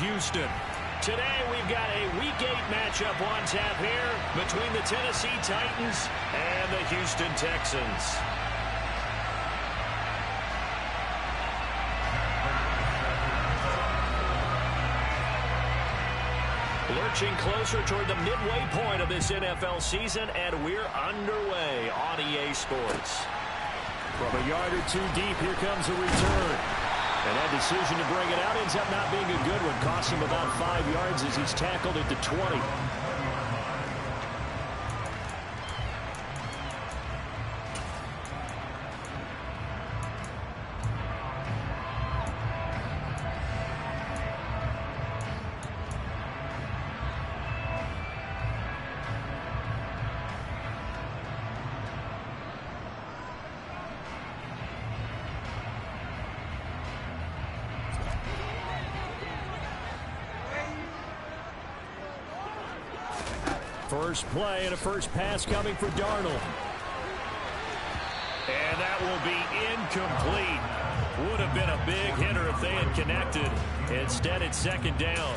Houston. Today we've got a Week 8 matchup on tap here between the Tennessee Titans and the Houston Texans. Lurching closer toward the midway point of this NFL season, and we're underway on EA Sports. From a yard or two deep, here comes a return. And that decision to bring it out ends up not being a good one. Costs him about 5 yards as he's tackled at the 20. First play and a first pass coming for Darnold. And that will be incomplete. Would have been a big hitter if they had connected. Instead, it's second down.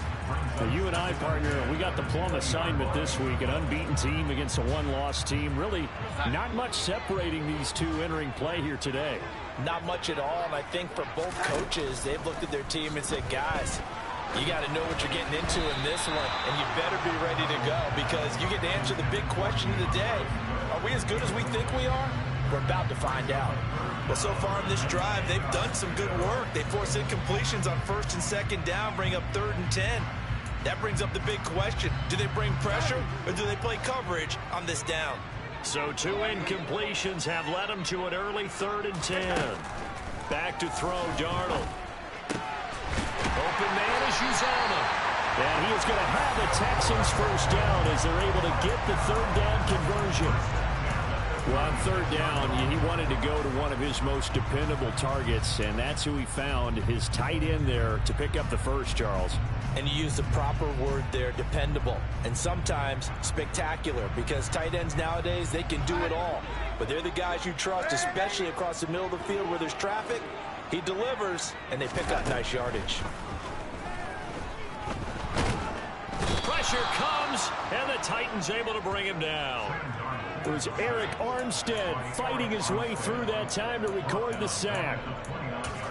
For you and I, partner, we got the plum assignment this week. An unbeaten team against a one-loss team. Really not much separating these two entering play here today. Not much at all, and I think for both coaches, they've looked at their team and said, guys, you got to know what you're getting into in this one, and you better be ready to go because you get to answer the big question of the day. Are we as good as we think we are? We're about to find out. Well, so far in this drive, they've done some good work. They force incompletions on first and second down, bring up 3rd and 10. That brings up the big question. Do they bring pressure or do they play coverage on this down? So 2 incompletions have led them to an early 3rd and 10. Back to throw, Darnold. Open man is Uzama. And he is going to have the Texans first down as they're able to get the 3rd down conversion. Well, on 3rd down, he wanted to go to one of his most dependable targets, and that's who he found, his tight end there, to pick up the first, Charles. And you use the proper word there, dependable, and sometimes spectacular, because tight ends nowadays, they can do it all. But they're the guys you trust, especially across the middle of the field where there's traffic. He delivers, and they pick up nice yardage. Pressure comes, and the Titans able to bring him down. It was Eric Armstead fighting his way through that time to record the sack.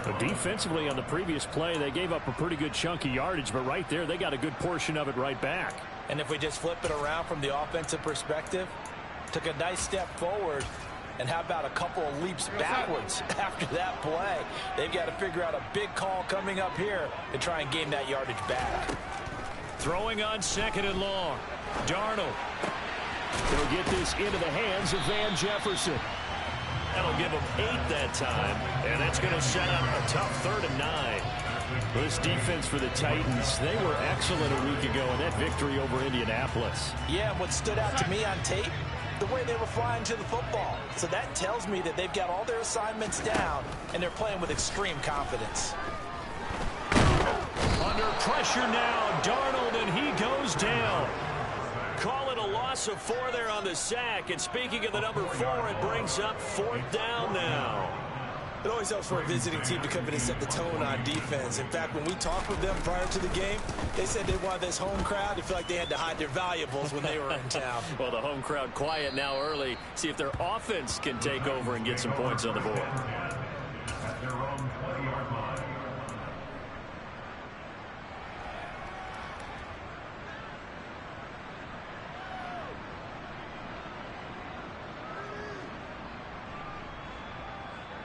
But defensively on the previous play, they gave up a pretty good chunk of yardage, but right there, they got a good portion of it right back. And if we just flip it around from the offensive perspective, took a nice step forward, and how about a couple of leaps backwards after that play? They've got to figure out a big call coming up here to try and gain that yardage back. Throwing on 2nd and long. Darnold. They'll get this into the hands of Van Jefferson. That'll give them 8 that time, and that's going to set up a tough 3rd and 9. This defense for the Titans, they were excellent a week ago in that victory over Indianapolis. Yeah, and what stood out to me on tape, the way they were flying to the football. So that tells me that they've got all their assignments down, and they're playing with extreme confidence. Under pressure now, Darnold, and he goes down. Call it a loss of 4 there on the sack. And speaking of the number 4, it brings up 4th down now. It always helps for a visiting team to come in and set the tone on defense. In fact, when we talked with them prior to the game, they said they wanted this home crowd to feel like they had to hide their valuables when they were in town. Well, the home crowd quiet now early. See if their offense can take over and get some points on the board.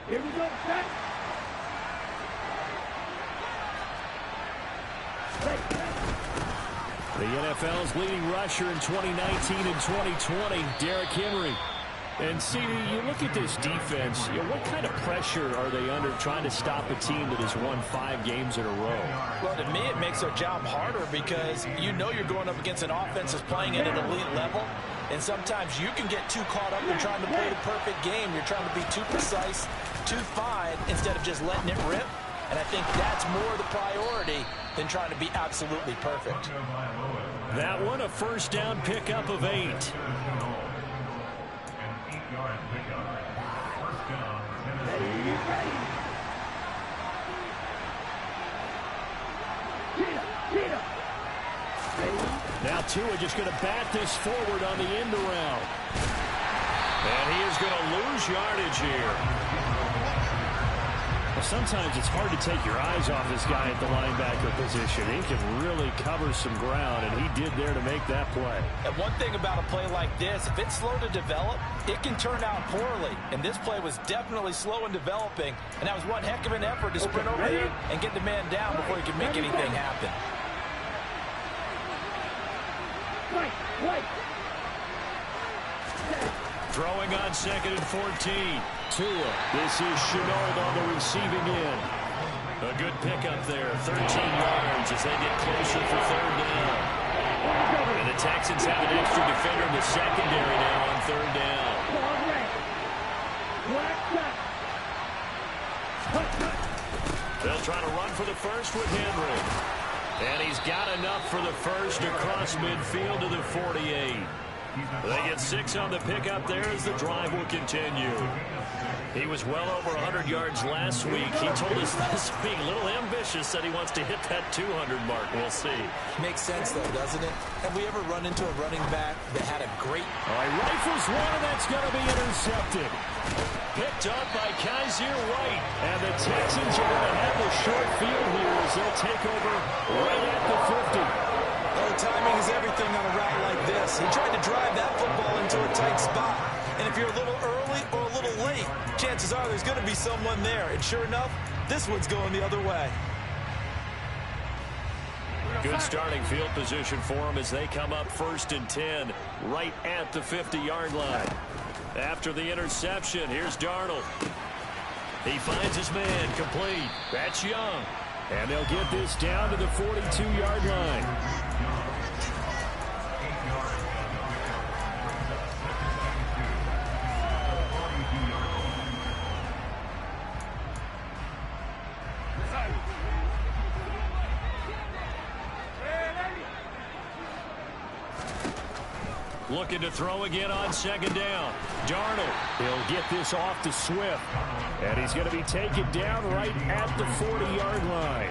Here we go, set. The NFL's leading rusher in 2019 and 2020, Derrick Henry. And, see, you look at this defense, what kind of pressure are they under trying to stop a team that has won 5 games in a row? Well, to me, it makes their job harder because you know you're going up against an offense that's playing at an elite level. And sometimes you can get too caught up in trying to play the perfect game. You're trying to be too precise, too fine, instead of just letting it rip. And I think that's more the priority than trying to be absolutely perfect. That one, a first down pickup of 8. Now Tua just going to bat this forward on the end around. And he is going to lose yardage here. Well, sometimes it's hard to take your eyes off this guy at the linebacker position. He can really cover some ground, and he did there to make that play. And one thing about a play like this, if it's slow to develop, it can turn out poorly. And this play was definitely slow in developing, and that was one heck of an effort to sprint over there and get the man down before he could make anything happen. Throwing on 2nd and 14. Tua. This is Chenault on the receiving end. A good pickup there. 13 yards as they get closer for 3rd down. And the Texans have an extra defender in the secondary now on 3rd down. They'll try to run for the first with Henry. And he's got enough for the first across midfield to the 48. They get 6 on the pickup there as the drive will continue. He was well over 100 yards last week. He told us this week, a little ambitious, that he wants to hit that 200 mark. We'll see. Makes sense, though, doesn't it? Have we ever run into a running back that had a great... All right, rifles one, and that's going to be intercepted. Picked up by Kaiser White. And the Texans are going to have a short field here as they'll take over right at the 50. Oh, timing is everything on a route like this. He tried to drive that football into a tight spot. And if you're a little early or a little late, chances are there's going to be someone there. And sure enough, this one's going the other way. Good starting field position for them as they come up 1st and 10 right at the 50-yard line. After the interception, here's Darnold. He finds his man complete. That's Young. And they'll get this down to the 42-yard line. Looking to throw again on 2nd down. Darnold. He'll get this off to Swift. And he's going to be taken down right at the 40-yard line.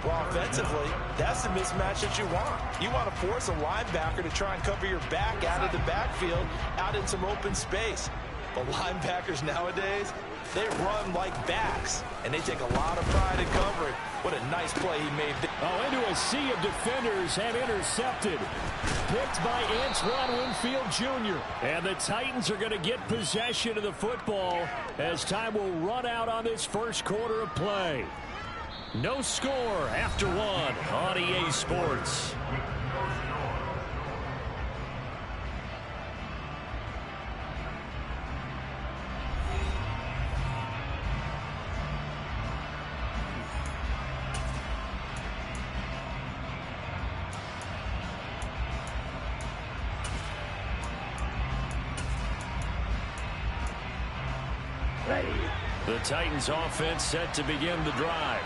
Well, offensively, that's the mismatch that you want. You want to force a linebacker to try and cover your back out of the backfield, out in some open space. But linebackers nowadays, they run like backs, and they take a lot of pride in covering. What a nice play he made. Oh, into a sea of defenders and intercepted. Picked by Antoine Winfield Jr. And the Titans are going to get possession of the football as time will run out on this first quarter of play. No score after 1 on EA Sports. The Titans offense set to begin the drive.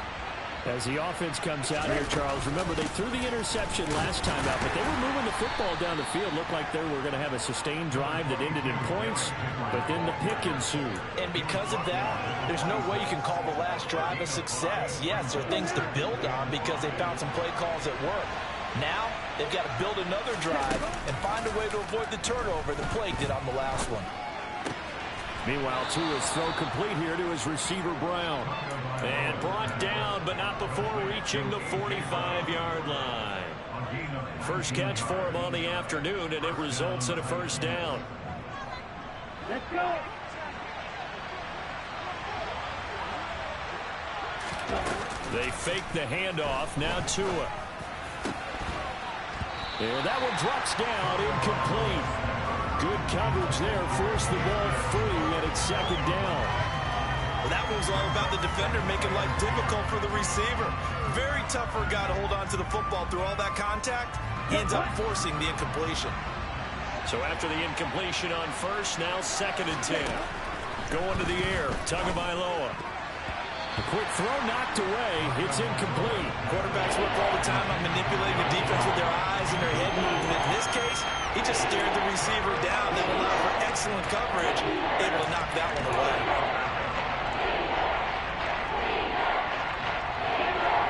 As the offense comes out here, Charles, remember they threw the interception last time out, but they were moving the football down the field. Looked like they were going to have a sustained drive that ended in points, but then the pick ensued. And because of that, there's no way you can call the last drive a success. Yes, there are things to build on because they found some play calls that work. Now, they've got to build another drive and find a way to avoid the turnover the plague did on the last one. Meanwhile, Tua's throw complete here to his receiver, Brown. And brought down, but not before reaching the 45-yard line. First catch for him on the afternoon, and it results in a first down. Let's go. They fake the handoff. Now Tua. And that one drops down, incomplete. Good coverage there, forced the ball free, and it's 2nd down. Well, that was all about the defender making life difficult for the receiver. Very tough for a guy to hold on to the football through all that contact. He ends up forcing the incompletion. So after the incompletion on first, now 2nd and 10. Going to the air, Tagovailoa. A quick throw knocked away. It's incomplete. Quarterbacks work all the time on manipulating the defense with their eyes and their head movement. In this case, he just stared the receiver down, then allowed for excellent coverage, able to knock that one away.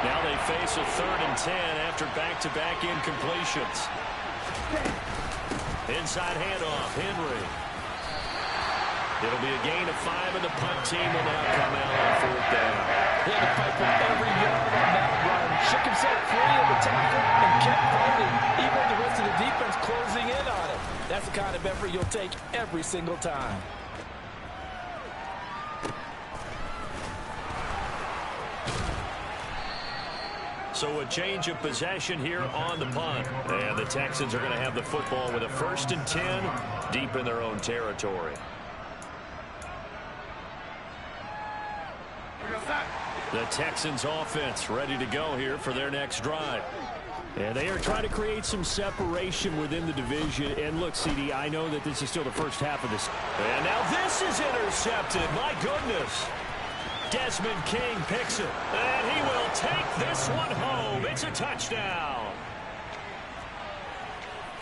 Now they face a 3rd and 10 after back-to-back incompletions. Inside handoff, Henry. It'll be a gain of 5, and the punt team will now come out on 4th down. He had to fight for every yard on that run. Shook himself free of the tackle and kept fighting, even with the rest of the defense closing in on him. That's the kind of effort you'll take every single time. So a change of possession here on the punt. And the Texans are going to have the football with a 1st and 10 deep in their own territory. The Texans offense ready to go here for their next drive. And they are trying to create some separation within the division. And look, CD, I know that this is still the first half of this. And now this is intercepted. My goodness. Desmond King picks it. And he will take this one home. It's a touchdown.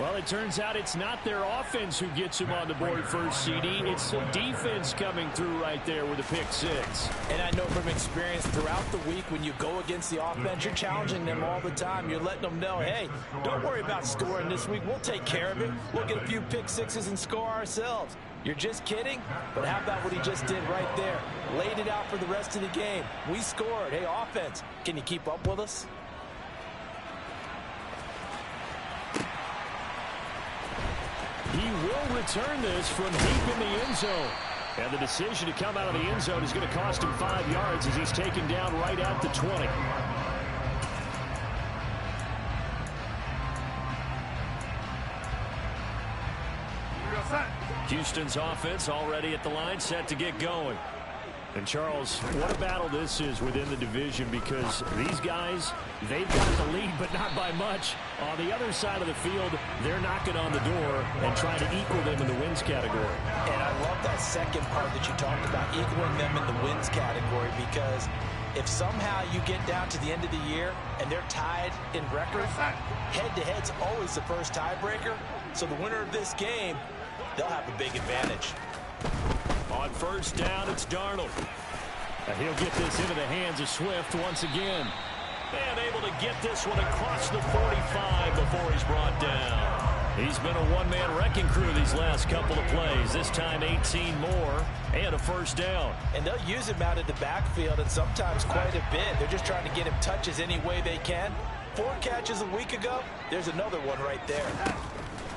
Well, it turns out it's not their offense who gets him on the board first, CD. It's the defense coming through right there with a pick 6. And I know from experience throughout the week when you go against the offense, you're challenging them all the time. You're letting them know, hey, don't worry about scoring this week. We'll take care of it. We'll get a few pick 6s and score ourselves. You're just kidding? But how about what he just did right there? Laid it out for the rest of the game. We scored. Hey, offense, can you keep up with us? He will return this from deep in the end zone. And the decision to come out of the end zone is going to cost him 5 yards as he's taken down right at the 20. Houston's offense already at the line, set to get going. And Charles, what a battle this is within the division, because these guys, they've got the lead, but not by much. On the other side of the field, they're knocking on the door and trying to equal them in the wins category. And I love that second part that you talked about, equaling them in the wins category, because if somehow you get down to the end of the year and they're tied in record, head-to-head's always the first tiebreaker. So the winner of this game, they'll have a big advantage. On 1st down, it's Darnold. And he'll get this into the hands of Swift once again. And able to get this one across the 45 before he's brought down. He's been a one-man wrecking crew these last couple of plays. This time 18 more and a 1st down. And they'll use him out of the backfield, and sometimes quite a bit. They're just trying to get him touches any way they can. 4 catches a week ago. There's another one right there.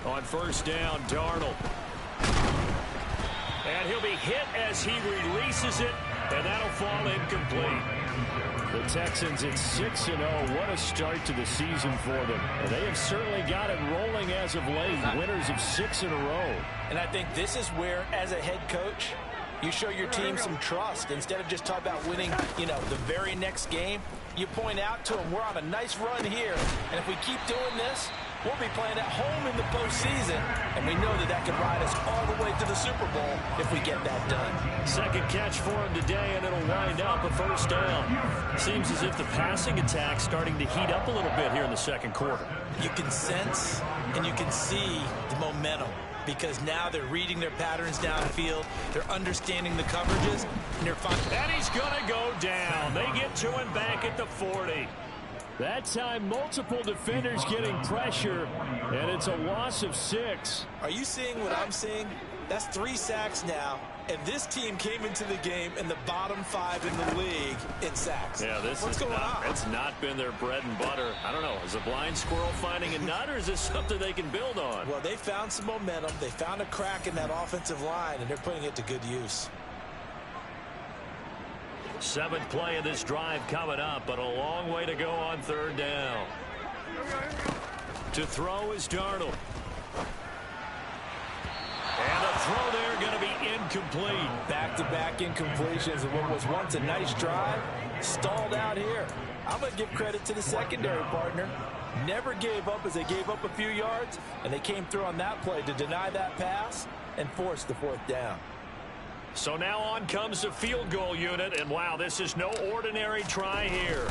On 1st down, Darnold. And he'll be hit as he releases it, and that'll fall incomplete. The Texans at 6-0. What a start to the season for them. And they have certainly got it rolling as of late. Winners of 6 in a row. And I think this is where, as a head coach, you show your team some trust. Instead of just talking about winning, the very next game, you point out to them, we're on a nice run here. And if we keep doing this, we'll be playing at home in the postseason, and we know that can ride us all the way to the Super Bowl if we get that done. Second catch for him today, and it'll wind up a 1st down. Seems as if the passing attack's starting to heat up a little bit here in the second quarter. You can sense and you can see the momentum, because now they're reading their patterns downfield, they're understanding the coverages, and they're finding. And he's going to go down. They get to him back at the 40. That time, multiple defenders getting pressure, and it's a loss of 6. Are you seeing what I'm seeing? That's 3 sacks now, and this team came into the game in the bottom 5 in the league in sacks. Yeah, what's going on? It's not been their bread and butter. I don't know. Is a blind squirrel finding a nut, or is this something they can build on? Well, they found some momentum. They found a crack in that offensive line, and they're putting it to good use. 7th play of this drive coming up, but a long way to go on 3rd down. To throw is Darnold. And a throw there going to be incomplete. Back-to-back incompletions of what was once a nice drive, stalled out here. I'm going to give credit to the secondary partner. Never gave up as they gave up a few yards, and they came through on that play to deny that pass and force the 4th down. So now on comes the field goal unit, and wow, this is no ordinary try here.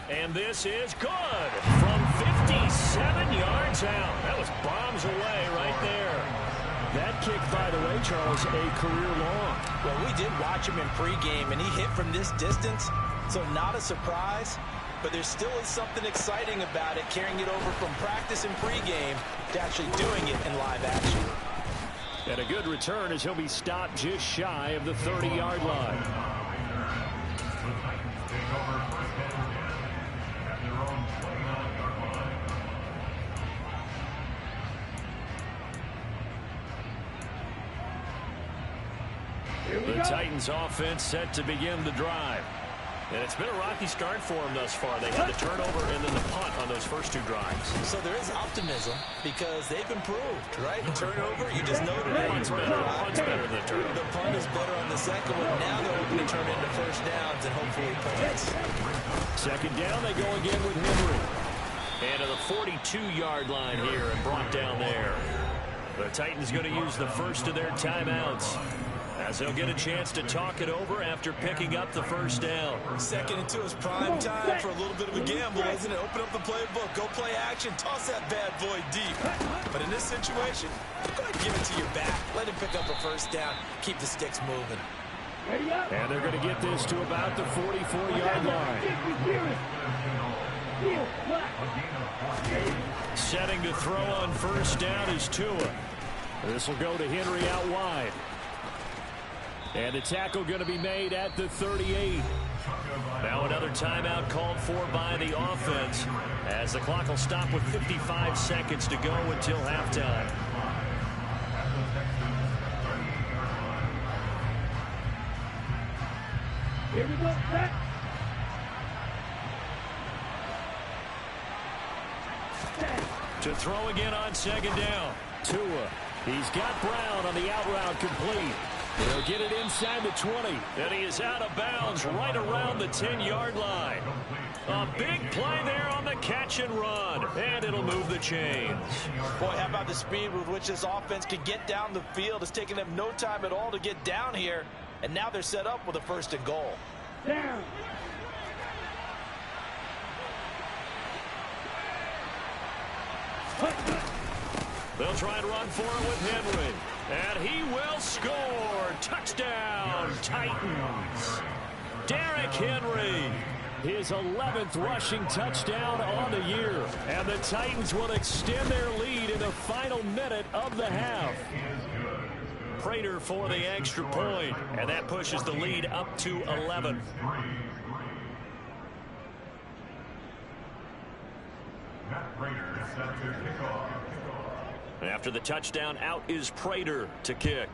And this is good from 57 yards out. That was bombs away right there. That kick, by the way, Charles, a career long. Well, we did watch him in pregame, and he hit from this distance. So not a surprise, but there still is something exciting about it, carrying it over from practice and pregame to actually doing it in live action. And a good return as he'll be stopped just shy of the 30-yard line. The Titans offense set to begin the drive. And it's been a rocky start for them thus far. They had the turnover and then the punt on those first two drives. So there is optimism because they've improved, right? Turnover, you just know today. Punt's better than the turnover. The punt is better on the second one. Now they're hoping to turn into first downs and hopefully points. Second down, they go again with Henry. And to the 42-yard line here and brought down there. The Titans going to use the first of their timeouts, as they'll get a chance to talk it over after picking up the first down. Second and 2 is prime time for a little bit of a gamble, isn't it? Open up the playbook, go play action, toss that bad boy deep. But in this situation, go ahead and give it to your back. Let him pick up a first down, keep the sticks moving. And they're going to get this to about the 44-yard line. Setting to throw on first down is Tua. This will go to Henry out wide. And the tackle going to be made at the 38. Now another timeout called for by the offense, as the clock will stop with 55 seconds to go until halftime. Here we go, set. To throw again on second down. Tua, he's got Brown on the out route complete. They'll get it inside the 20. And he is out of bounds right around the 10-yard line. A big play there on the catch and run. And it'll move the chains. Boy, how about the speed with which this offense can get down the field? It's taking them no time at all to get down here. And now they're set up with a first and goal. Down. They'll try and run for it with Henry. And he will score. Touchdown, Titans. Derrick Henry. His 11th rushing touchdown on the year. And the Titans will extend their lead in the final minute of the half. Prater for the extra point. And that pushes the lead up to 11. After the touchdown, out is Prater to kick.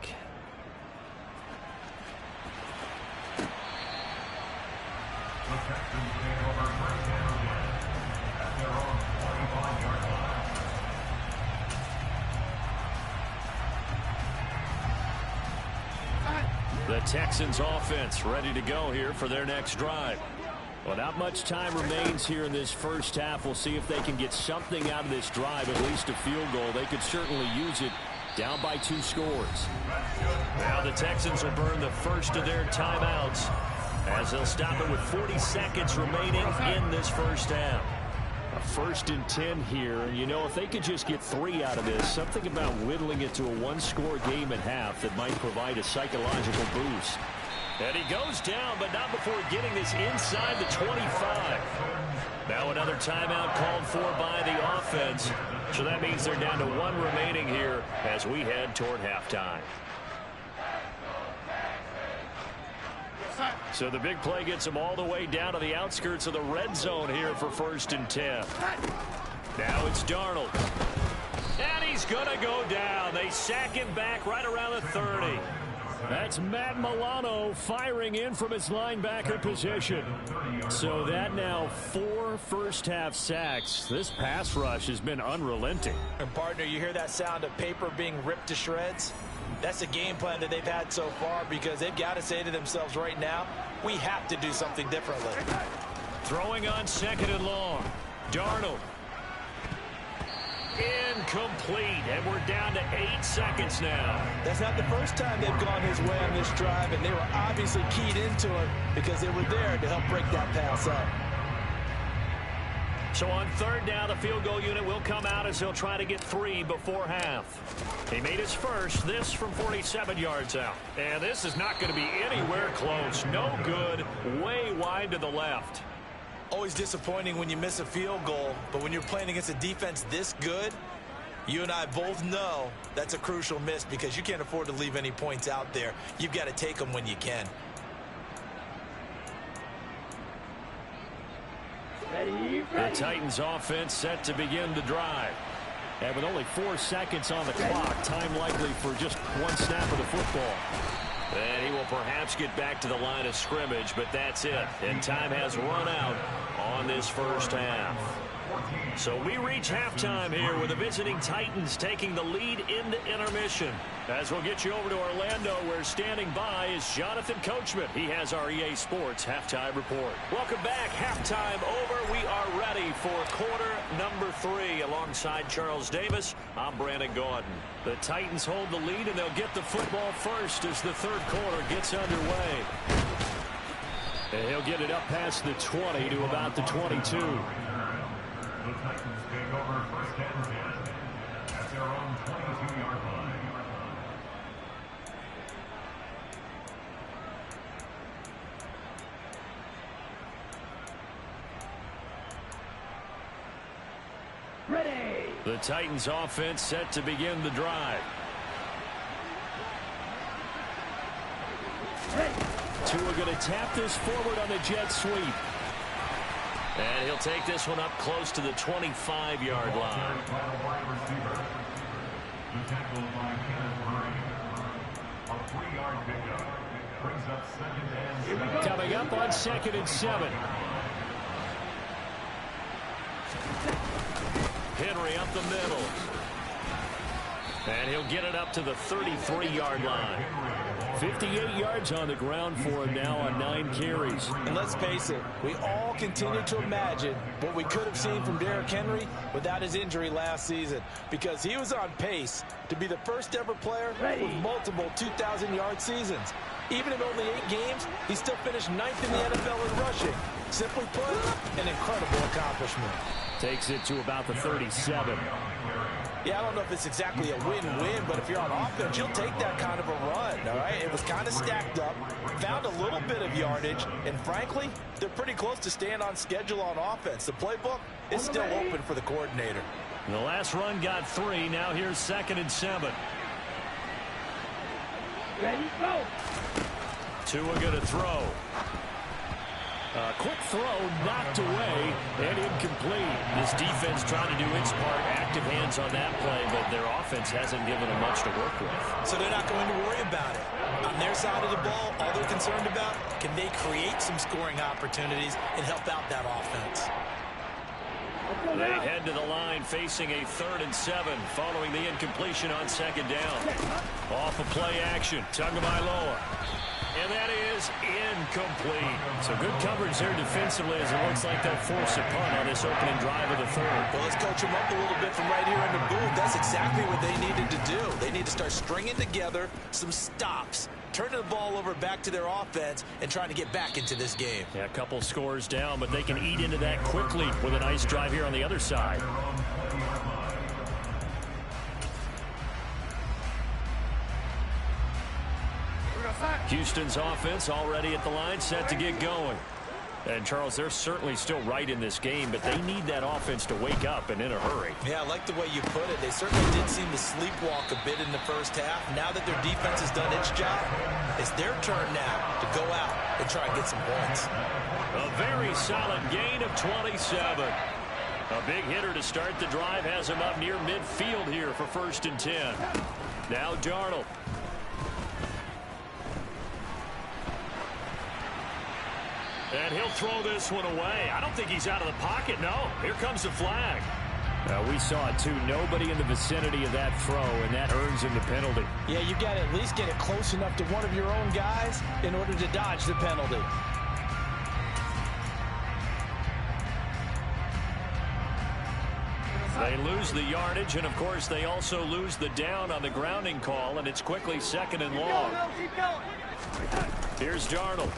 The Texans offense ready to go here for their next drive. Well, not much time remains here in this first half. We'll see if they can get something out of this drive, at least a field goal. They could certainly use it, down by 2 scores. Now the Texans will burn the first of their timeouts, as they'll stop it with 40 seconds remaining in this first half. A 1st and 10 here, and you know, if they could just get 3 out of this, something about whittling it to a 1-score game at half that might provide a psychological boost. And he goes down, but not before getting this inside the 25. Now another timeout called for by the offense. So that means they're down to 1 remaining here as we head toward halftime. So the big play gets them all the way down to the outskirts of the red zone here for 1st and 10. Now it's Darnold. And he's going to go down. They sack him back right around the 30. That's Matt Milano firing in from his linebacker position. So that now 4 first-half sacks. This pass rush has been unrelenting. And partner, you hear that sound of paper being ripped to shreds? That's a game plan that they've had so far, because they've got to say to themselves right now, we have to do something differently. Throwing on 2nd and long. Darnold. Incomplete, and we're down to 8 seconds now. That's not the first time they've gone his way on this drive, and they were obviously keyed into it because they were there to help break that pass up. So on third down, the field goal unit will come out as he'll try to get 3 before half. He made his first, this from 47 yards out. And this is not going to be anywhere close. No good, way wide to the left. Always disappointing when you miss a field goal, but when you're playing against a defense this good, you and I both know that's a crucial miss because you can't afford to leave any points out there. You've got to take them when you can. The Titans offense set to begin the drive. And with only 4 seconds on the clock, time likely for just 1 snap of the football. And he will perhaps get back to the line of scrimmage, but that's it. And time has run out on this first half. So we reach halftime here with the visiting Titans taking the lead into intermission. As we'll get you over to Orlando, where standing by is Jonathan Coachman. He has our EA Sports Halftime Report. Welcome back. Halftime over. We are ready for quarter number 3. Alongside Charles Davis, I'm Brandon Gaudin. The Titans hold the lead, and they'll get the football first as the third quarter gets underway. And he'll get it up past the 20 to about the 22. The Titans take over first and 10 at their own 22-yard line. Ready. The Titans offense set to begin the drive. Tua going to tap this forward on the jet sweep. And he'll take this one up close to the 25-yard line. Coming up on 2nd and 7. Henry up the middle. And he'll get it up to the 33-yard line. 58 yards on the ground for him now on 9 carries. And let's face it, we all continue to imagine what we could have seen from Derrick Henry without his injury last season, because he was on pace to be the first ever player with multiple 2,000-yard seasons. Even in only 8 games, he still finished 9th in the NFL in rushing. Simply put, an incredible accomplishment. Takes it to about the 37. Yeah, I don't know if it's exactly a win-win, but if you're on offense, you'll take that kind of a run, all right? It was kind of stacked up, found a little bit of yardage, and frankly, they're pretty close to staying on schedule on offense. The playbook is still open for the coordinator. The last run got 3. Now here's 2nd and 7. Ready, go. Tua going to throw. A quick throw knocked away and incomplete. This defense trying to do its part. Active hands on that play, but their offense hasn't given them much to work with. So they're not going to worry about it. On their side of the ball, all they're concerned about, can they create some scoring opportunities and help out that offense? They head to the line facing a 3rd and 7 following the incompletion on 2nd down. Off of play action, Tagovailoa. And that is incomplete. So good coverage there defensively as it looks like they'll force a punt on this opening drive of the 3rd. Well, let's coach them up a little bit from right here in the booth. That's exactly what they needed to do. They need to start stringing together some stops, turning the ball over back to their offense, and trying to get back into this game. Yeah, a couple scores down, but they can eat into that quickly with a nice drive here on the other side. Houston's offense already at the line, set to get going. And, Charles, they're certainly still right in this game, but they need that offense to wake up and in a hurry. Yeah, I like the way you put it. They certainly did seem to sleepwalk a bit in the first half. Now that their defense has done its job, it's their turn now to go out and try and get some points. A very solid gain of 27. A big hitter to start the drive has him up near midfield here for 1st and 10. Now Darnold. And he'll throw this one away. I don't think he's out of the pocket, no. Here comes the flag. We saw it, too. Nobody in the vicinity of that throw, and that earns him the penalty. Yeah, you got to at least get it close enough to one of your own guys in order to dodge the penalty. They lose the yardage, and, of course, they also lose the down on the grounding call, and it's quickly 2nd and long. Here's Darnold.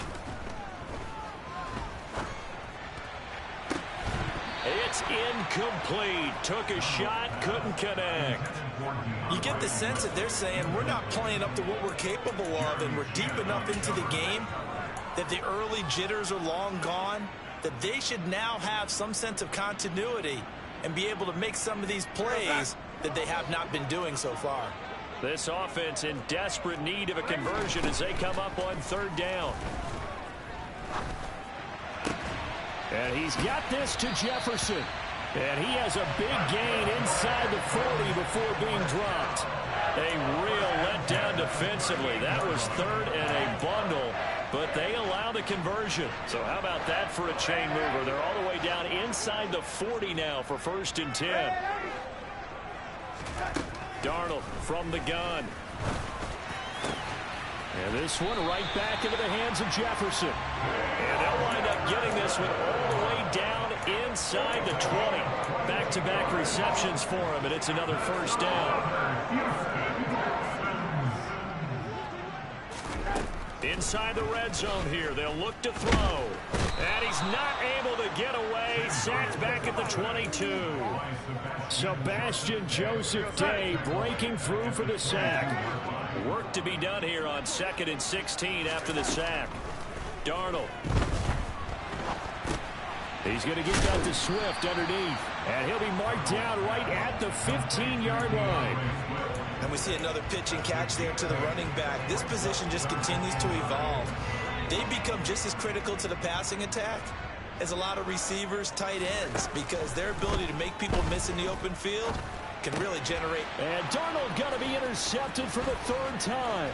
It's incomplete. Took a shot, couldn't connect. You get the sense that they're saying we're not playing up to what we're capable of, and we're deep enough into the game that the early jitters are long gone, that they should now have some sense of continuity and be able to make some of these plays that they have not been doing so far. This offense in desperate need of a conversion as they come up on third down. And he's got this to Jefferson. And he has a big gain inside the 40 before being dropped. A real letdown defensively. That was third and a bundle, but they allow the conversion. So how about that for a chain mover? They're all the way down inside the 40 now for 1st and 10. Darnold from the gun. And this one right back into the hands of Jefferson. And they'll wind up getting this one all the way down inside the 20. Back-to-back receptions for him, and it's another 1st down. Inside the red zone here, they'll look to throw. And he's not able to get away. Sacked back at the 22. Sebastian Joseph Day breaking through for the sack. Work to be done here on 2nd and 16 after the sack. Darnold. He's going to get that to Swift underneath. And he'll be marked down right at the 15-yard line. And we see another pitch and catch there to the running back. This position just continues to evolve. They become just as critical to the passing attack as a lot of receivers, tight ends, because their ability to make people miss in the open field can really generate. And Darnold going to be intercepted for the 3rd time.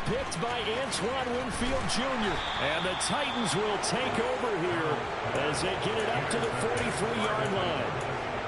Picked by Antoine Winfield Jr. And the Titans will take over here as they get it up to the 43-yard line.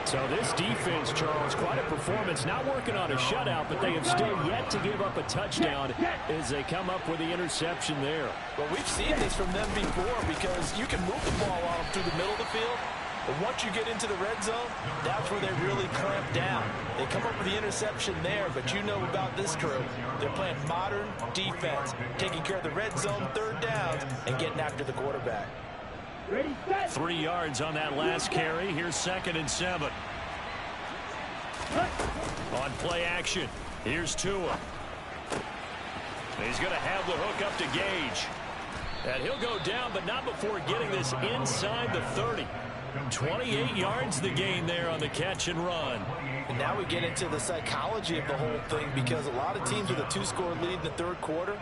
So this defense, Charles, quite a performance. Not working on a shutout, but they have still yet to give up a touchdown as they come up with the interception there. Well, we've seen this from them before because you can move the ball on them through the middle of the field. But once you get into the red zone, that's where they really clamp down. They come up with the interception there, but you know about this crew. They're playing modern defense, taking care of the red zone 3rd downs and getting after the quarterback. 3 yards on that last carry. Here's 2nd and 7. On play action, here's Tua. He's going to have the hook up to Gage. And he'll go down, but not before getting this inside the 30. 28 yards the gain there on the catch and run. And now we get into the psychology of the whole thing, because a lot of teams with a 2-score lead in the 3rd quarter,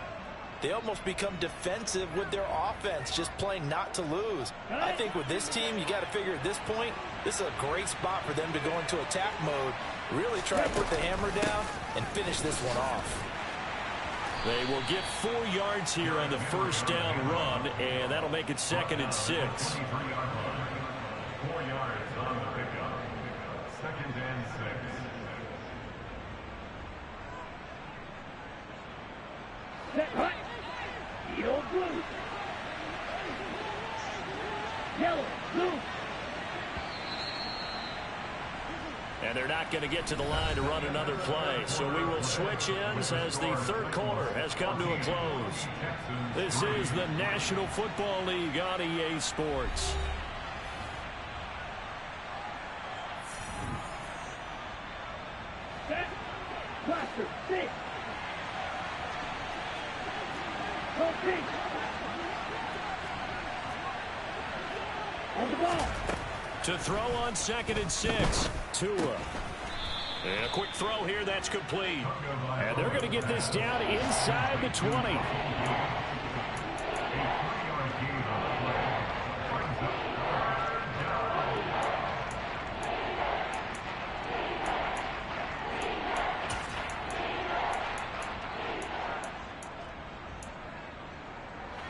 they almost become defensive with their offense, just playing not to lose. I think with this team, you got to figure at this point, this is a great spot for them to go into attack mode, really try to put the hammer down and finish this one off. They will get 4 yards here on the 1st down run, and that'll make it 2nd and 6. 4 yards on the pickup. 2nd and 6. Set right. Yellow, blue. Yellow, blue. And they're not going to get to the line to run another play. So we will switch ends as the 3rd quarter has come to a close. This is the National Football League on EA Sports. Set. Cluster. 6. Okay. On the ball. To throw on 2nd and 6. Tua. And a quick throw here, that's complete. And they're going to get this down inside the 20.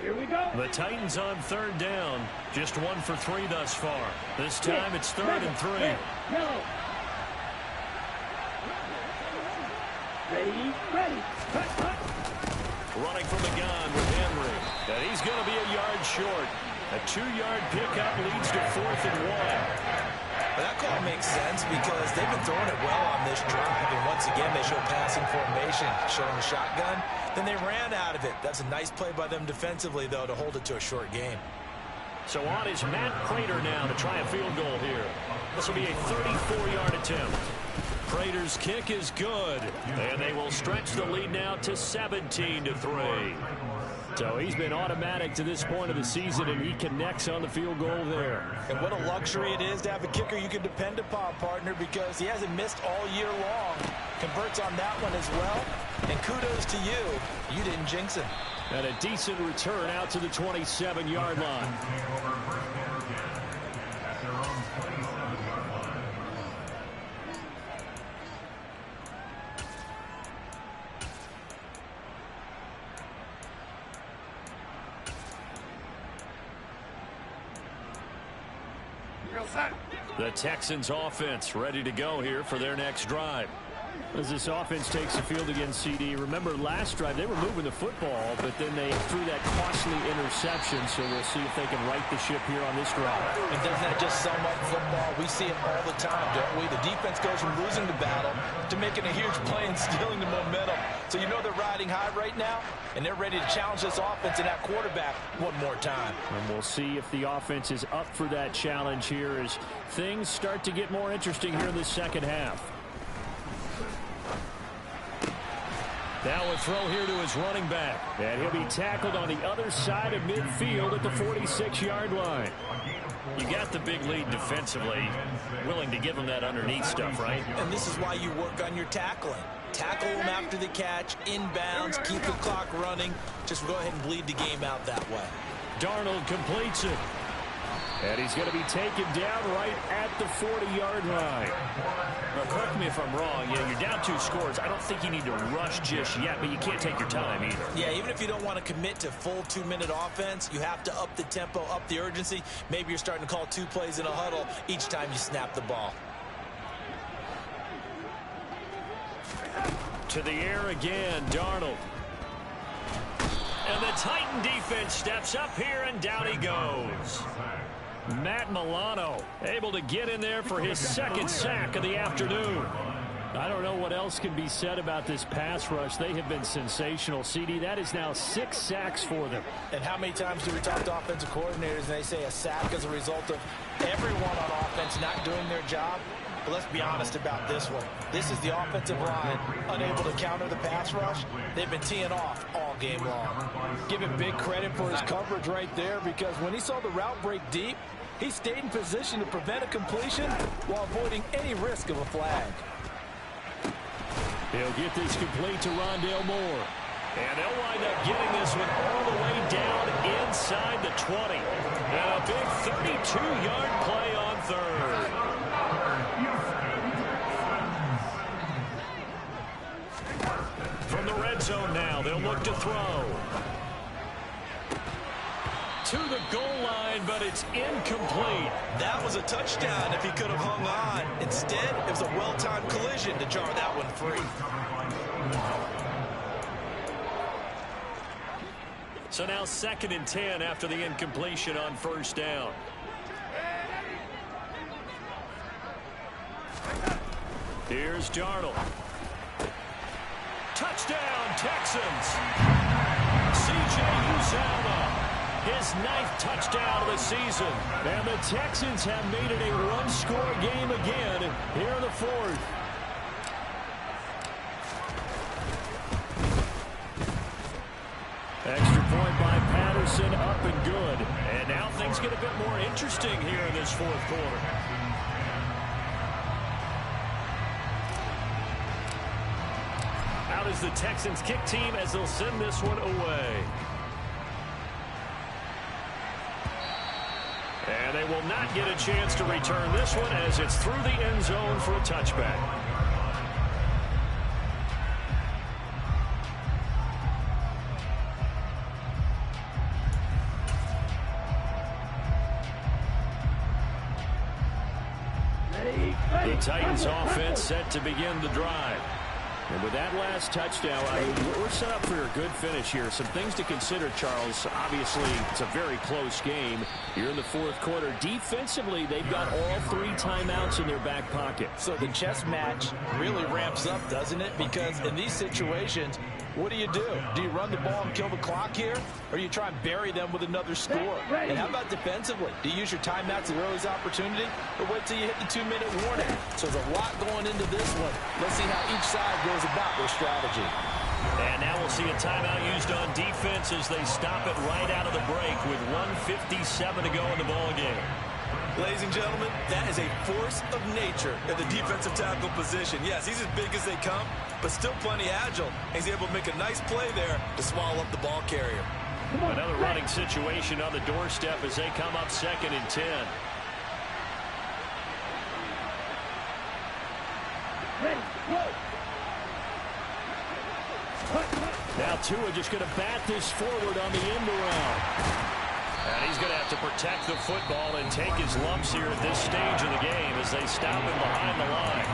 Here we go. The Titans on 3rd down. Just 1 for 3 thus far. This time it's 3rd and 3. Yellow. Ready, ready. Cut, cut. Running from the gun with Henry. And he's going to be a yard short. A 2-yard pickup leads to 4th and 1. Well, that call makes sense because they've been throwing it well on this drive, and once again they show passing formation, showing the shotgun. Then they ran out of it. That's a nice play by them defensively, though, to hold it to a short game. So on is Matt Prater now to try a field goal here. This will be a 34-yard attempt. Prater's kick is good, and they will stretch the lead now to 17-3. So he's been automatic to this point of the season, and he connects on the field goal there. And what a luxury it is to have a kicker you can depend upon, partner, because he hasn't missed all year long. Converts on that one as well. And kudos to you. You didn't jinx him. And a decent return out to the 27-yard line. The Texans offense ready to go here for their next drive. As this offense takes the field against CD, remember last drive they were moving the football, but then they threw that costly interception, so we'll see if they can right the ship here on this drive. And doesn't that just sum up football? We see it all the time, don't we? The defense goes from losing the battle to making a huge play and stealing the momentum. So you know they're riding high right now, and they're ready to challenge this offense and that quarterback one more time. And we'll see if the offense is up for that challenge here as things start to get more interesting here in the second half. Now a throw here to his running back. And he'll be tackled on the other side of midfield at the 46-yard line. You got the big lead defensively. Willing to give him that underneath stuff, right? And this is why you work on your tackling. Tackle them after the catch, inbounds, keep the clock running. Just go ahead and bleed the game out that way. Darnold completes it. And he's going to be taken down right at the 40-yard line. Now, correct me if I'm wrong. Yeah, you're down 2 scores. I don't think you need to rush just yet, but you can't take your time either. Yeah, even if you don't want to commit to full 2-minute offense, you have to up the tempo, up the urgency. Maybe you're starting to call 2 plays in a huddle each time you snap the ball. To the air again, Darnold. And the Titan defense steps up here, and down he goes. Matt Milano able to get in there for his second sack of the afternoon. I don't know what else can be said about this pass rush. They have been sensational. CD, that is now 6 sacks for them. And how many times do we talk to offensive coordinators and they say a sack as a result of everyone on offense not doing their job? But let's be honest about this one. This is the offensive line unable to counter the pass rush. They've been teeing off all game long. Give him big credit for his coverage right there, because when he saw the route break deep, he stayed in position to prevent a completion while avoiding any risk of a flag. He'll get this complete to Rondale Moore. And they'll wind up getting this one all the way down inside the 20. And a big 32-yard play on third. From the red zone now, they'll look to throw. To the goal line, but it's incomplete. That was a touchdown if he could have hung on. Instead, it was a well-timed collision to jar that one free. So now 2nd and 10 after the incompletion on first down. Here's Darnold. Touchdown, Texans. C.J. Uzomah. His 9th touchdown of the season. And the Texans have made it a one-score game again here in the 4th. Extra point by Patterson, up and good. And now things get a bit more interesting here in this 4th quarter. Out is the Texans kick team as they'll send this one away. And they will not get a chance to return this one as it's through the end zone for a touchback. The Titans offense set to begin the drive. And with that last touchdown, I mean, we're set up for a good finish here. Some things to consider, Charles. Obviously, it's a very close game here in the 4th quarter. Defensively, they've got all 3 timeouts in their back pocket. So the chess match really ramps up, doesn't it? Because in these situations, What do? Do you run the ball and kill the clock here? Or you try and bury them with another score? And how about defensively? Do you use your timeouts at the earliest opportunity? Or wait till you hit the 2-minute warning? So there's a lot going into this one. Let's see how each side goes about their strategy. And now we'll see a timeout used on defense as they stop it right out of the break with 1:57 to go in the ballgame. Ladies and gentlemen, that is a force of nature at the defensive tackle position. Yes, he's as big as they come, but still plenty agile. He's able to make a nice play there to swallow up the ball carrier. Another running situation on the doorstep as they come up 2nd and 10. Ready, go. Now Tua just going to bat this forward on the end around. And he's going to have to protect the football and take his lumps here at this stage of the game as they stop him behind the line.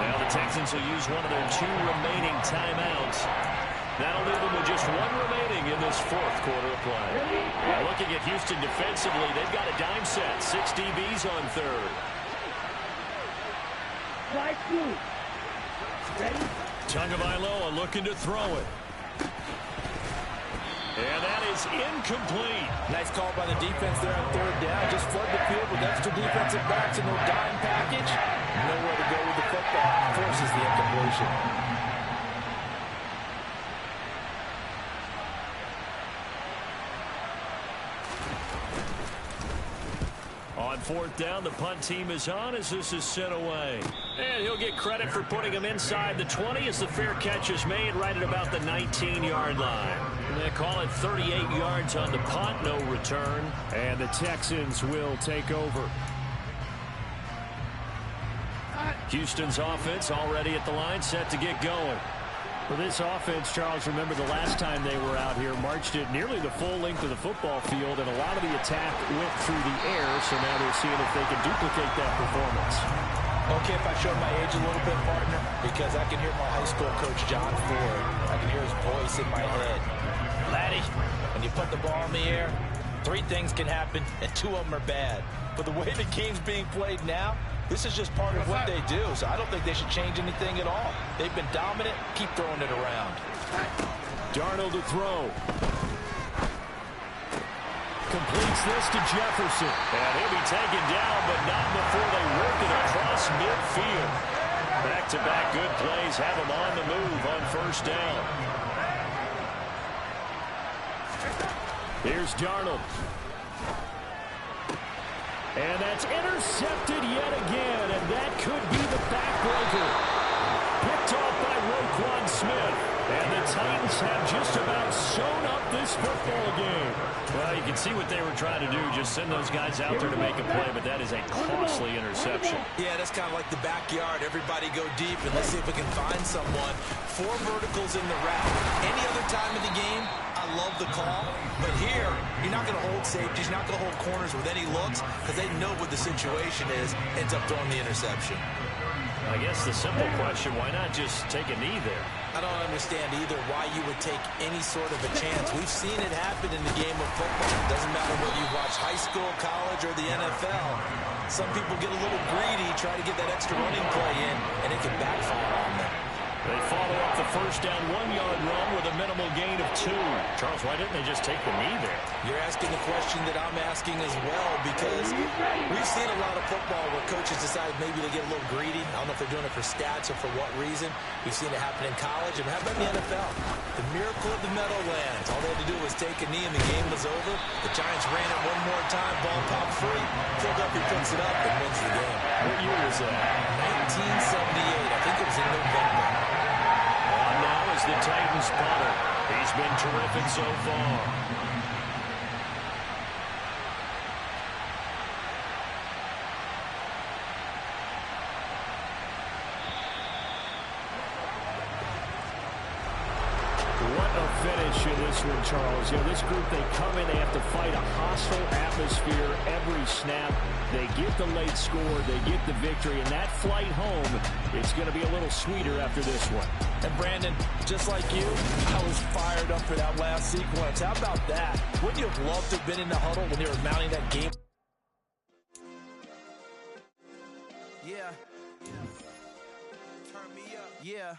Now the Texans will use one of their 2 remaining timeouts. That'll leave them with just 1 remaining in this 4th quarter of play. Now looking at Houston defensively, they've got a dime set. 6 DBs on 3rd. Fly through. Ready? Tagovailoa looking to throw it. And that is incomplete. Nice call by the defense there on 3rd down. Just flood the field with extra defensive backs and no dime package. Nowhere to go with the football. Forces the incompletion. On 4th down, the punt team is on as this is sent away. And he'll get credit for putting him inside the 20 as the fair catch is made right at about the 19-yard line. And they call it 38 yards on the punt, no return. And the Texans will take over. Houston's offense already at the line, set to get going. For this offense, Charles, remember the last time they were out here, marched it nearly the full length of the football field, and a lot of the attack went through the air, so now they're seeing if they can duplicate that performance. Okay, if I show my age a little bit, partner, because I can hear my high school coach, John Ford. I can hear his voice in my head. Laddie, when you put the ball in the air, 3 things can happen, and 2 of them are bad. But the way the game's being played now, this is just part of what they do, so I don't think they should change anything at all. They've been dominant. Keep throwing it around. Darnold to throw. Completes this to Jefferson. And he'll be taken down, but not before they work it across midfield. Back-to-back good plays have him on the move on 1st down. Here's Darnold. And that's intercepted yet again, and that could be the backbreaker. Picked off by Roquan Smith. And the Titans have just about sewn up this football game. Well, you can see what they were trying to do, just send those guys out there to make a play, but that is a costly interception. Yeah, that's kind of like the backyard. Everybody go deep, and let's see if we can find someone. 4 verticals in the route. Any other time of the game, I love the call. But here, you're not going to hold safeties. You're not going to hold corners with any looks because they know what the situation is. Ends up throwing the interception. I guess the simple question, why not just take a knee there? I don't understand either why you would take any sort of a chance. We've seen it happen in the game of football. It doesn't matter whether you watch high school, college, or the NFL. Some people get a little greedy, try to get that extra running play in, and it can backfire on them. They follow up the 1st down 1-yard run with a minimal gain of 2. Charles, why didn't they just take the knee there? You're asking the question that I'm asking as well, because we've seen a lot of football where coaches decide maybe they get a little greedy. I don't know if they're doing it for stats or for what reason. We've seen it happen in college, and how about the NFL? The miracle of the Meadowlands. All they had to do was take a knee, and the game was over. The Giants ran it one more time, ball popped free. Philadelphia picks it up and wins the game. What year was that? 1978. I think it was in November. Now is the Titans punter. He's been terrific so far. Finish in this one, Charles. You know, this group, they come in, they have to fight a hostile atmosphere every snap. They get the late score, they get the victory, and that flight home, it's going to be a little sweeter after this one. And Brandon, just like you, I was fired up for that last sequence. How about that? Wouldn't you have loved to have been in the huddle when they were mounting that game? Yeah. Turn me up. Yeah.